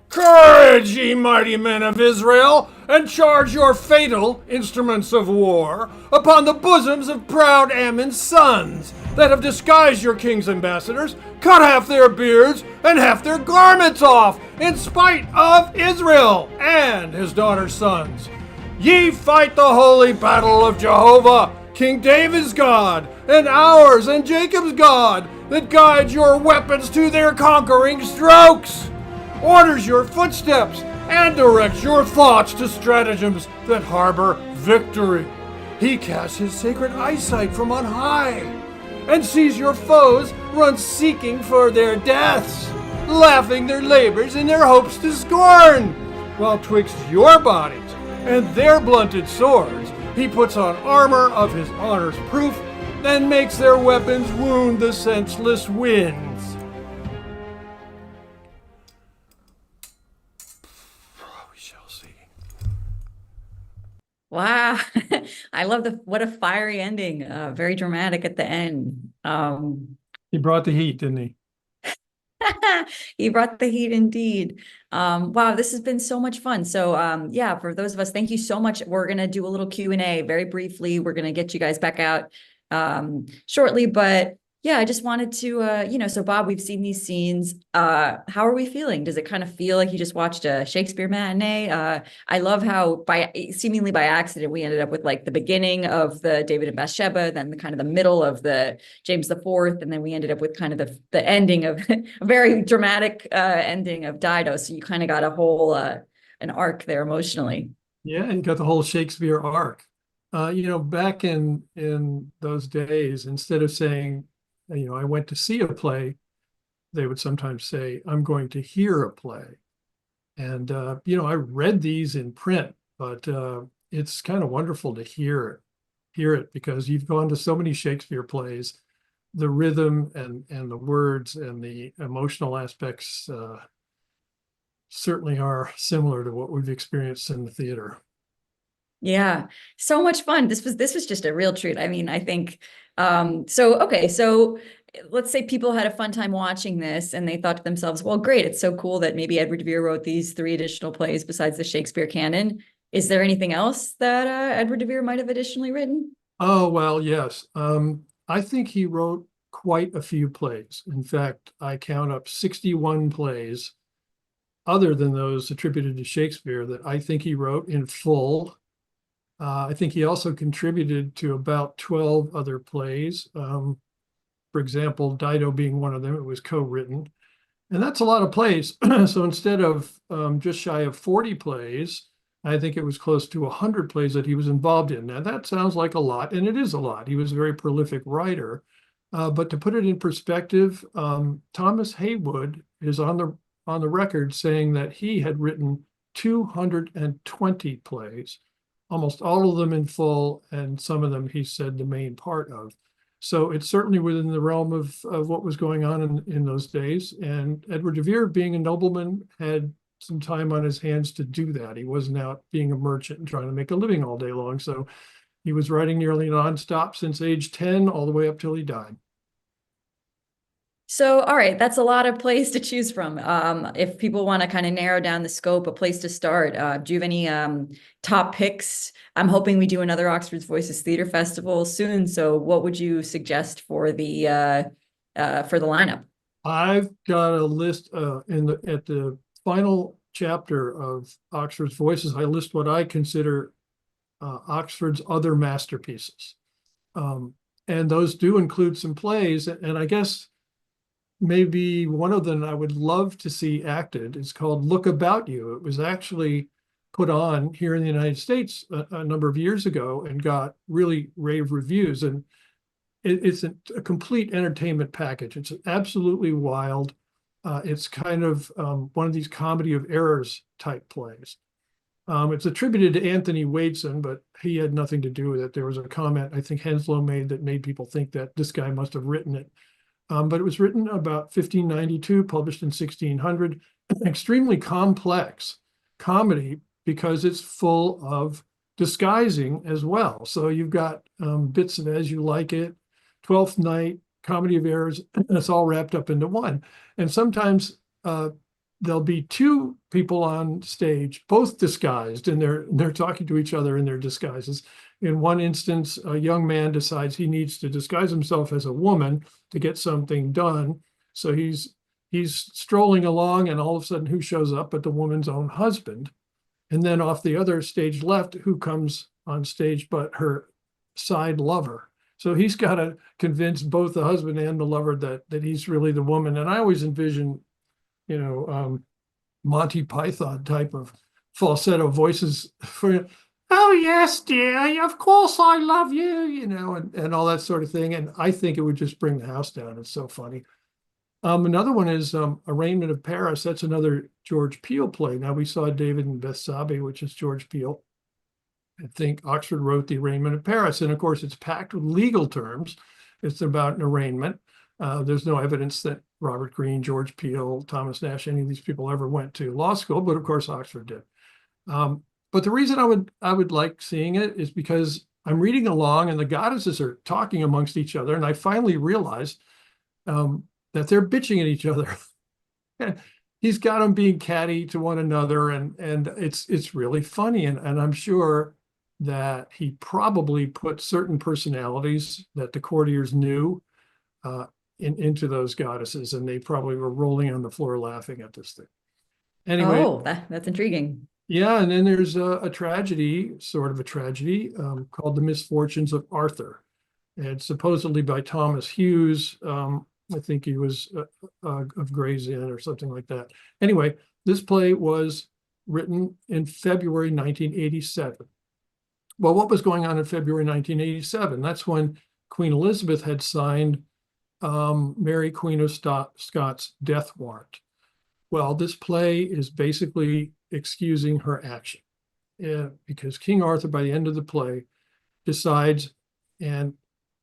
B: Courage, ye mighty men of Israel, and charge your fatal instruments of war upon the bosoms of proud Ammon's sons, that have disguised your king's ambassadors, cut half their beards and half their garments off, in spite of Israel and his daughter's sons. Ye fight the holy battle of Jehovah, King David's God, and ours and Jacob's God, that guides your weapons to their conquering strokes, orders your footsteps, and directs your thoughts to stratagems that harbor victory. He casts his sacred eyesight from on high, and sees your foes run seeking for their deaths, laughing their labors and their hopes to scorn, while twixt your bodies and their blunted swords he puts on armor of his honor's proof, and makes their weapons wound the senseless winds.
A: Wow. I love what a fiery ending. Very dramatic at the end.
B: He brought the heat, didn't he?
A: He brought the heat indeed. Wow, this has been so much fun. So yeah, for those of us, thank you so much. We're going to do a little Q&A very briefly. We're going to get you guys back out shortly, but yeah, I just wanted to, so Bob, we've seen these scenes. How are we feeling? Does it kind of feel like you just watched a Shakespeare matinee? I love how seemingly by accident, we ended up with like the beginning of the David and Bathsheba, then the kind of the middle of the James IV, and then we ended up with kind of the ending of a very dramatic ending of Dido. So you kind of got a whole, an arc there emotionally.
B: Yeah, you got the whole Shakespeare arc. Back in those days, instead of saying, I went to see a play, they would sometimes say, I'm going to hear a play. And, I read these in print, but it's kind of wonderful to hear it because you've gone to so many Shakespeare plays, the rhythm and the words and the emotional aspects certainly are similar to what we've experienced in the theater.
A: Yeah, so much fun. This was just a real treat. I mean, I think, so let's say people had a fun time watching this and they thought to themselves, well, great, it's so cool that maybe Edward de Vere wrote these 3 additional plays besides the Shakespeare canon. Is there anything else that Edward de Vere might have additionally written?
B: Oh, well, yes. I think he wrote quite a few plays. In fact, I count up 61 plays other than those attributed to Shakespeare that I think he wrote in full. I think he also contributed to about 12 other plays. For example, Dido being one of them, it was co-written. And that's a lot of plays. So instead of just shy of 40 plays, I think it was close to 100 plays that he was involved in. Now, that sounds like a lot, and it is a lot. He was a very prolific writer. But to put it in perspective, Thomas Heywood is on the record saying that he had written 220 plays, almost all of them in full, and some of them he said the main part of. So it's certainly within the realm of what was going on in those days. And Edward de Vere, being a nobleman, had some time on his hands to do that. He wasn't out being a merchant and trying to make a living all day long. So he was writing nearly nonstop since age 10 all the way up till he died.
A: So, all right, that's a lot of plays to choose from. If people want to kind of narrow down the scope, a place to start, do you have any top picks? I'm hoping we do another Oxford's Voices Theatre Festival soon. So what would you suggest for the lineup?
B: I've got a list at the final chapter of Oxford's Voices. I list what I consider Oxford's other masterpieces. And those do include some plays. And I guess maybe one of them I would love to see acted is called Look About You. It was actually put on here in the United States a number of years ago and got really rave reviews. And it's a complete entertainment package. It's absolutely wild. It's kind of one of these comedy of errors type plays. It's attributed to Anthony Wadeson, but he had nothing to do with it. There was a comment I think Henslow made that made people think that this guy must have written it. But it was written about 1592, published in 1600. Extremely complex comedy because it's full of disguising as well. So you've got bits of As You Like It, Twelfth Night, Comedy of Errors, and it's all wrapped up into one. And sometimes there'll be two people on stage, both disguised, and they're talking to each other in their disguises. In one instance, a young man decides he needs to disguise himself as a woman to get something done. So he's strolling along, and all of a sudden, who shows up but the woman's own husband? And then off the other stage left, who comes on stage but her side lover? So he's got to convince both the husband and the lover that he's really the woman. And I always envision, Monty Python type of falsetto voices for, oh, yes, dear, of course I love you, and all that sort of thing. And I think it would just bring the house down. It's so funny. Another one is Arraignment of Paris. That's another George Peele play. Now, we saw David and Bethsabe, which is George Peele. I think Oxford wrote The Arraignment of Paris. And of course, it's packed with legal terms. It's about an arraignment. There's no evidence that Robert Greene, George Peele, Thomas Nash, any of these people ever went to law school, but of course Oxford did. But the reason I would like seeing it is because I'm reading along and the goddesses are talking amongst each other, and I finally realized that they're bitching at each other. He's got them being catty to one another, and it's really funny, and I'm sure that he probably put certain personalities that the courtiers knew into those goddesses, and they probably were rolling on the floor laughing at this thing. Anyway,
A: that's intriguing.
B: Yeah, and then there's a tragedy, sort of a tragedy, called The Misfortunes of Arthur. And supposedly by Thomas Hughes. I think he was of Gray's Inn or something like that. Anyway, this play was written in February 1987. Well, what was going on in February 1987? That's when Queen Elizabeth had signed Mary, Queen of Scots' death warrant. Well, this play is basically excusing her action, because King Arthur, by the end of the play, decides and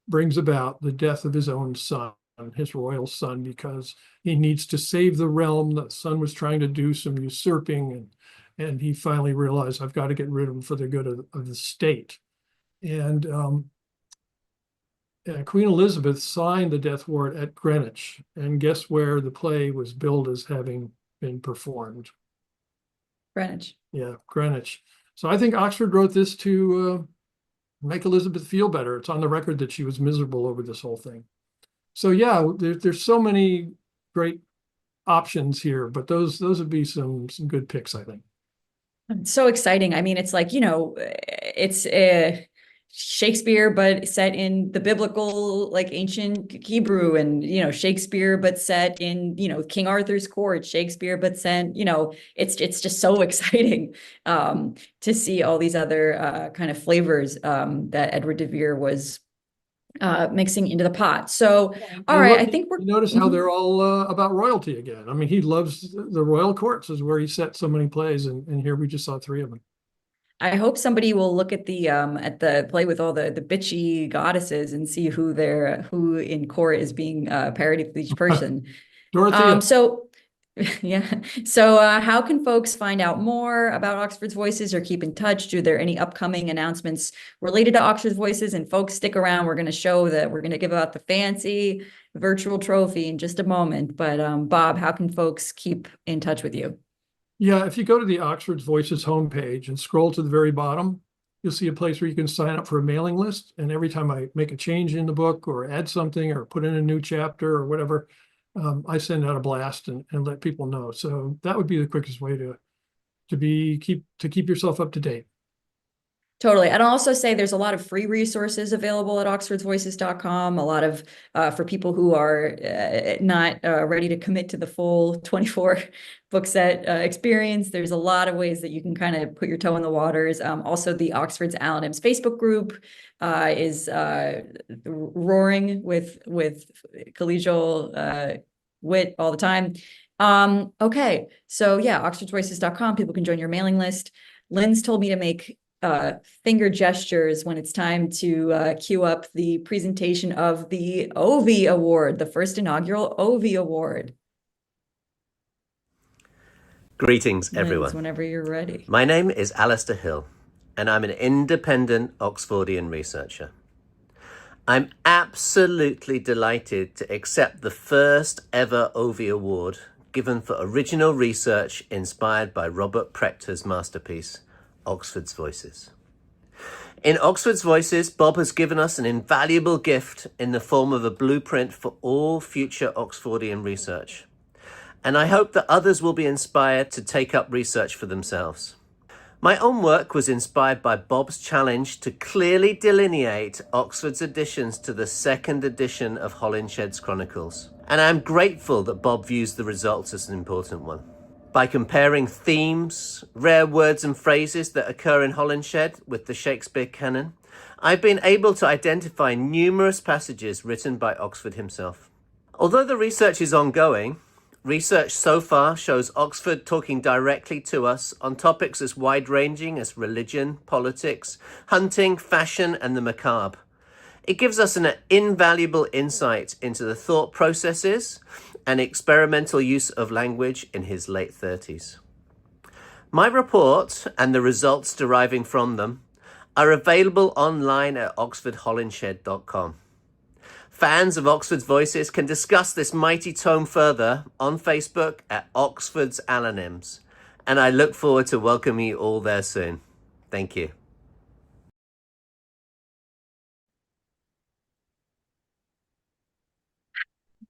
B: brings about the death of his own son, his royal son, because he needs to save the realm. The son was trying to do some usurping, and he finally realized, I've got to get rid of him for the good of the state. And Queen Elizabeth signed the death warrant at Greenwich, and guess where the play was billed as having been performed?
A: Greenwich.
B: Yeah, Greenwich. So I think Oxford wrote this to make Elizabeth feel better. It's on the record that she was miserable over this whole thing. So yeah, there's so many great options here, but those would be some good picks, I think.
A: It's so exciting. I mean, it's like, it's Shakespeare, but set in the biblical, like ancient Hebrew, and, Shakespeare, but set in, King Arthur's court, Shakespeare, but set, it's just so exciting to see all these other kind of flavors that Edward de Vere was mixing into the pot. So, all right, I think we're.
B: You notice how they're all about royalty again. I mean, he loves the royal courts, is where he set so many plays, and here we just saw 3 of them.
A: I hope somebody will look at the play with all the bitchy goddesses and see who in court is being parodied with each person.
B: Dorothea.
A: So yeah. So how can folks find out more about Oxford's Voices or keep in touch? Are there any upcoming announcements related to Oxford's Voices? And folks, stick around. We're going to give out the fancy virtual trophy in just a moment. But Bob, how can folks keep in touch with you?
B: Yeah, if you go to the Oxford's Voices homepage and scroll to the very bottom, you'll see a place where you can sign up for a mailing list. And every time I make a change in the book or add something or put in a new chapter or whatever, I send out a blast and let people know. So that would be the quickest way to keep yourself up to date.
A: Totally. And I'll also say there's a lot of free resources available at oxfordsvoices.com, a lot of for people who are not ready to commit to the full 24 book set experience. There's a lot of ways that you can kind of put your toe in the waters. Also, the Oxford's Alan M's Facebook group is roaring with collegial wit all the time. Okay, so yeah, oxfordsvoices.com. People can join your mailing list. Lynn's told me to make finger gestures when it's time to queue up the presentation of the OV Award, the first inaugural OV Award.
P: Greetings,
A: Lynn's,
P: everyone.
A: whenever you're ready.
P: My name is Alistair Hill, and I'm an independent Oxfordian researcher. I'm absolutely delighted to accept the first ever OV Award given for original research inspired by Robert Prechter's masterpiece, Oxford's Voices. In Oxford's Voices, Bob has given us an invaluable gift in the form of a blueprint for all future Oxfordian research. And I hope that others will be inspired to take up research for themselves. My own work was inspired by Bob's challenge to clearly delineate Oxford's additions to the second edition of Holinshed's Chronicles. And I'm grateful that Bob views the results as an important one. By comparing themes, rare words and phrases that occur in Holinshed with the Shakespeare canon, I've been able to identify numerous passages written by Oxford himself. Although the research is ongoing, research so far shows Oxford talking directly to us on topics as wide-ranging as religion, politics, hunting, fashion, and the macabre. It gives us an invaluable insight into the thought processes and experimental use of language in his late 30s. My report and the results deriving from them are available online at oxfordholinshed.com. Fans of Oxford's Voices can discuss this mighty tome further on Facebook at Oxford's Alanyms, and I look forward to welcoming you all there soon. Thank you.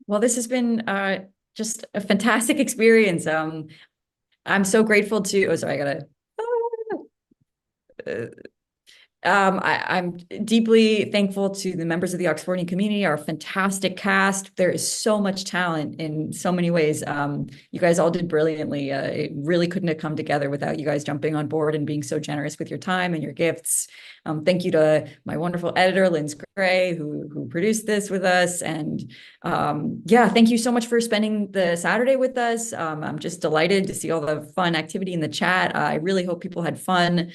A: Well, this has been just a fantastic experience. I'm so grateful to. Oh, sorry, I gotta. I'm deeply thankful to the members of the Oxfordian community, our fantastic cast. There is so much talent in so many ways. You guys all did brilliantly. It really couldn't have come together without you guys jumping on board and being so generous with your time and your gifts. Thank you to my wonderful editor, Lynn Gray, who produced this with us. And yeah, thank you so much for spending the Saturday with us. I'm just delighted to see all the fun activity in the chat. I really hope people had fun.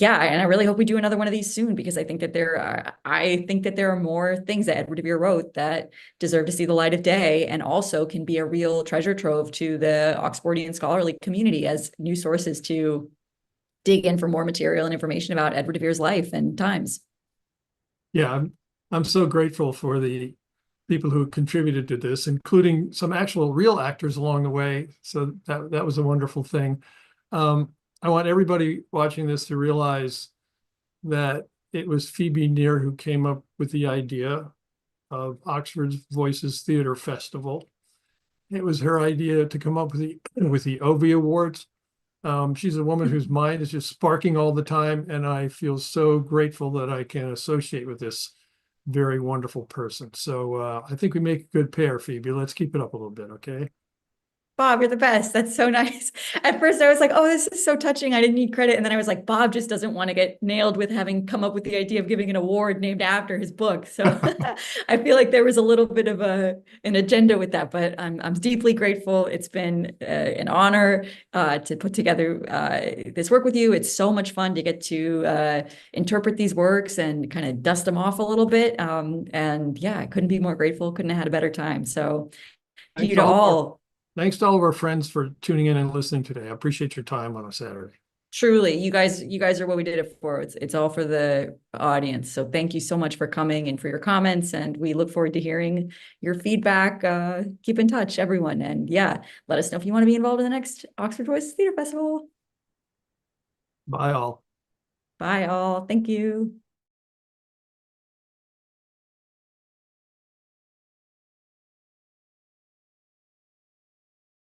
A: Yeah, and I really hope we do another one of these soon, because I think that there are more things that Edward de Vere wrote that deserve to see the light of day, and also can be a real treasure trove to the Oxfordian scholarly community as new sources to dig in for more material and information about Edward de Vere's life and times.
B: Yeah, I'm so grateful for the people who contributed to this, including some actual real actors along the way. So that was a wonderful thing. I want everybody watching this to realize that it was Phoebe Neer who came up with the idea of Oxford's Voices Theatre Festival. It was her idea to come up with the Ovie Awards. She's a woman whose mind is just sparking all the time, and I feel so grateful that I can associate with this very wonderful person. So I think we make a good pair, Phoebe. Let's keep it up a little bit, okay?
A: Bob, you're the best. That's so nice. At first, I was like, oh, this is so touching. I didn't need credit. And then I was like, Bob just doesn't want to get nailed with having come up with the idea of giving an award named after his book. So I feel like there was a little bit of an agenda with that, but I'm deeply grateful. It's been an honor to put together this work with you. It's so much fun to get to interpret these works and kind of dust them off a little bit. And yeah, I couldn't be more grateful. Couldn't have had a better time. So thank you to all.
B: Thanks to all of our friends for tuning in and listening today. I appreciate your time on a Saturday.
A: Truly, you guys are what we did it for. It's all for the audience. So thank you so much for coming and for your comments. And we look forward to hearing your feedback. Keep in touch, everyone. And yeah, let us know if you want to be involved in the next Oxford Voices Theatre Festival.
B: Bye all.
A: Bye all. Thank you.